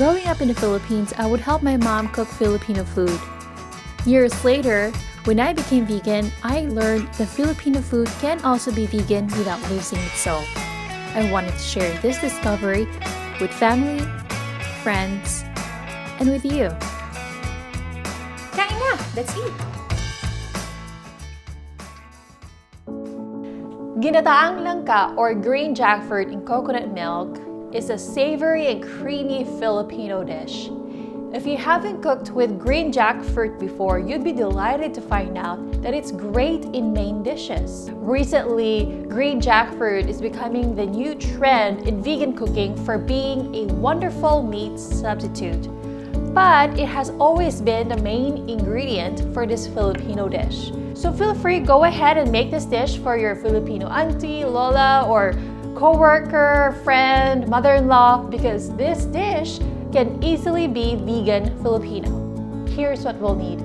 Growing up in the Philippines, I would help my mom cook Filipino food. Years later, when I became vegan, I learned that Filipino food can also be vegan without losing its soul. I wanted to share this discovery with family, friends, and with you. Kain na! Let's eat! Ginataang langka or green jackfruit in coconut milk is a savory and creamy Filipino dish. If you haven't cooked with green jackfruit before, you'd be delighted to find out that it's great in main dishes. Recently, green jackfruit is becoming the new trend in vegan cooking for being a wonderful meat substitute. But it has always been the main ingredient for this Filipino dish. So feel free, go ahead and make this dish for your Filipino auntie, lola, or co-worker, friend, mother-in-law, because this dish can easily be vegan Filipino. Here's what we'll need.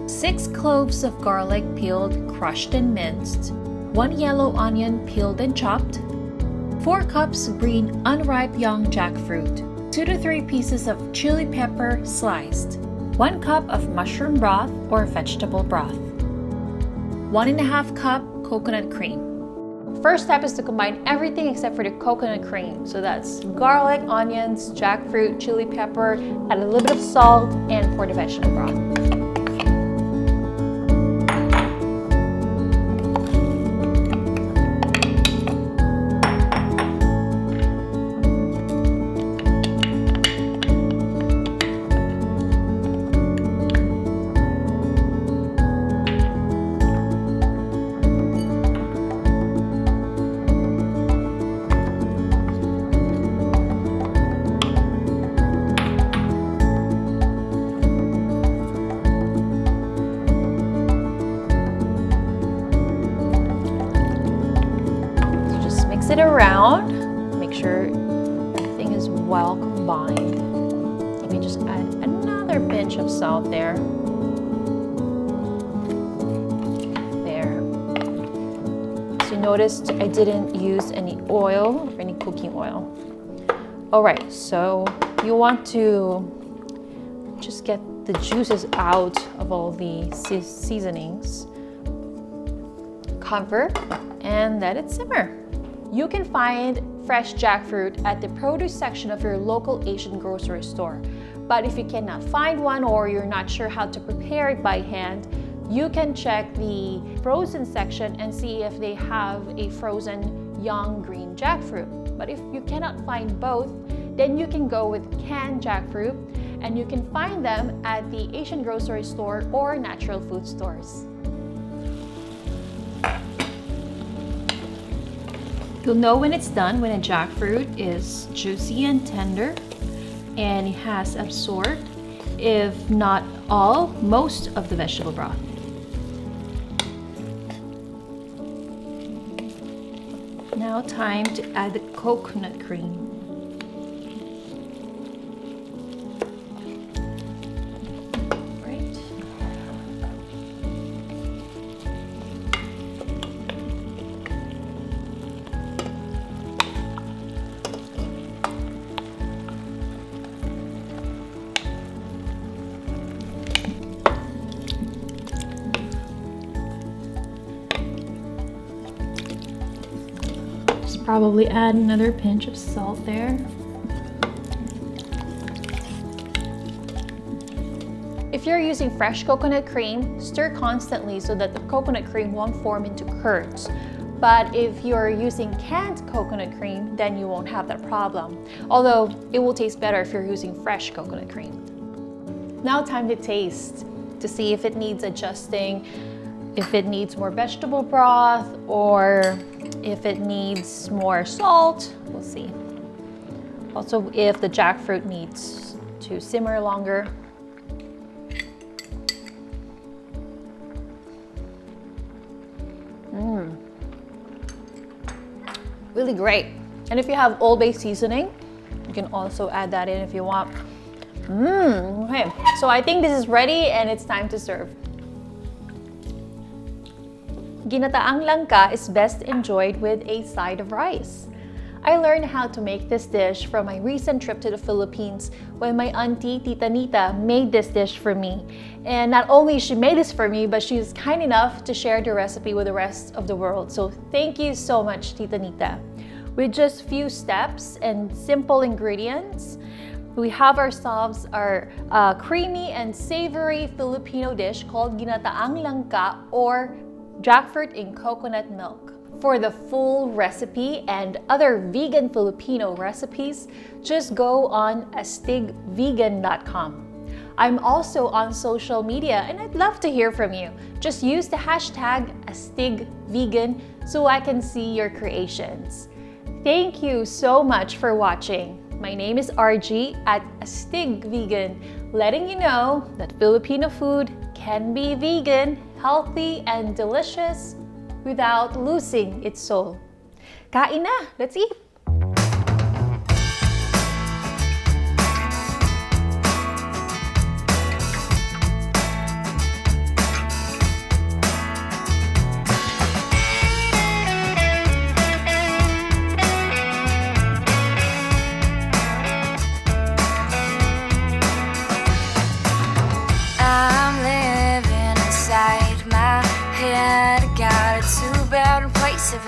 6 cloves of garlic peeled, crushed and minced, 1 yellow onion peeled and chopped, 4 cups green unripe young jackfruit, 2 to 3 pieces of chili pepper sliced, 1 cup of mushroom broth or vegetable broth, 1.5 cup coconut cream. First step is to combine everything except for the coconut cream. So that's garlic, onions, jackfruit, chili pepper, add a little bit of salt, and pour the vegetable broth. It around, make sure everything is well combined. Maybe just add another pinch of salt there. There. So you noticed I didn't use any oil or any cooking oil. Alright, so you want to just get the juices out of all the seasonings. Cover and let it simmer. You can find fresh jackfruit at the produce section of your local Asian grocery store. But if you cannot find one or you're not sure how to prepare it by hand, you can check the frozen section and see if they have a frozen young green jackfruit. But if you cannot find both, then you can go with canned jackfruit, and you can find them at the Asian grocery store or natural food stores. You'll know when it's done when a jackfruit is juicy and tender and it has absorbed, if not all, most of the vegetable broth. Now time to add the coconut cream. Probably add another pinch of salt there. If you're using fresh coconut cream, stir constantly so that the coconut cream won't form into curds. But if you're using canned coconut cream, then you won't have that problem. Although it will taste better if you're using fresh coconut cream. Now time to taste to see if it needs adjusting, if it needs more vegetable broth, or if it needs more salt. We'll see. Also, if the jackfruit needs to simmer longer. Really great. And if you have Old Bay seasoning, you can also add that in if you want. Okay, so I think this is ready and it's time to serve. Ginataang langka is best enjoyed with a side of rice. I learned how to make this dish from my recent trip to the Philippines when my auntie, Tita Nita, made this dish for me. And not only she made this for me, but she's kind enough to share the recipe with the rest of the world. So thank you so much, Tita Nita. With just few steps and simple ingredients, we have ourselves our creamy and savory Filipino dish called Ginataang Langka or Jackfruit in coconut milk. For the full recipe and other vegan Filipino recipes, just go on astigvegan.com. I'm also on social media and I'd love to hear from you. Just use the hashtag astigvegan so I can see your creations. Thank you so much for watching. My name is RG at Astig Vegan, letting you know that Filipino food can be vegan, healthy, and delicious without losing its soul. Kain na! Let's eat! I'm living inside my head. Got a two-bedroom place of